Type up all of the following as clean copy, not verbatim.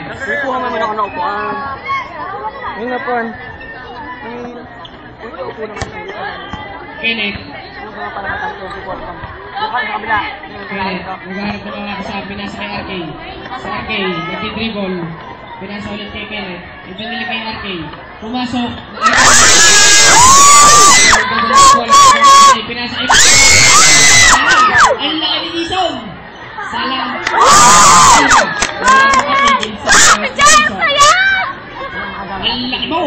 seconds. Kuha mo naman ako na upuan. Ngayon na po. Upo naman siya. Kenneth. Ano ba para matanto si Portam? Bukan sa kabila. Kenneth. Naghahanap na mga kasama. Pinasa kay RK. Sa RK. Nagti-dribble. Pinasa ulit kay Kenneth. Ito nila kay RK. Pumasok. Pinasa kay ang laki ni Dison. Salang. Ang laki mo.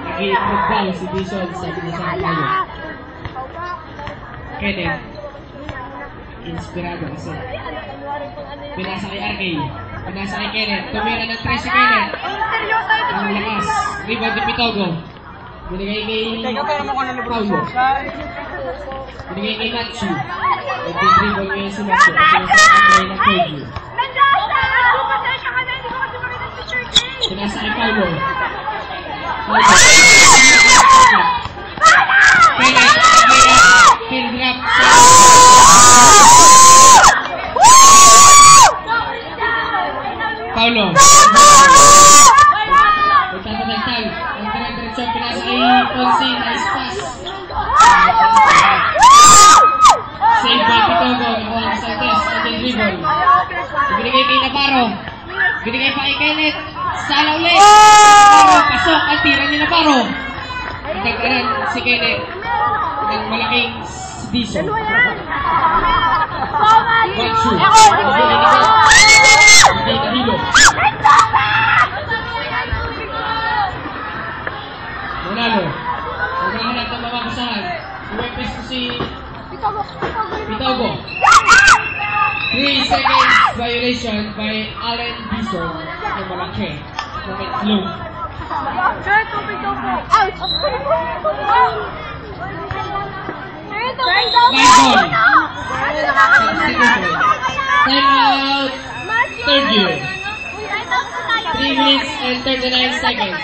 Nag-i-magbaw si Dison sa pinasang kayo. Kenneth. Inspirado kasi. Pinasa kay RK. Pinasa kay Kenneth. Tumira ng 3 si Kenneth. Ang lakas. Rebound ni Pitogo. Binigay kay Paulo. Binigay kay Natsu. Nag-dribble ngayon si Natsu. Kasi nasa kamay ng Togi. Pinasa kay Paulo. Kenneth. Kill drop. Paulo. Magtatatagtag. Ang dire-diretso. Pinasa kay Ponce. Nice pass. Save by Pitogo. Nakuha ang Santos. Ang dribble. Binigay kay Navarro. Binigay pa kay Kenneth. Sala ulit. Navarro. Pasok. Ang tira ni Navarro. Nagkaran si Kenneth. Ang malaking Dison. 1-2. Hindi nahilo. Ronaldo. Naghahanap ng mga basahan. Uwepes ko si Pitogo. 3 seconds violation by Allen Dison. Ang malaki. Ng itlog. Live ball. Time out. Third year. 3 minutes and 39 seconds.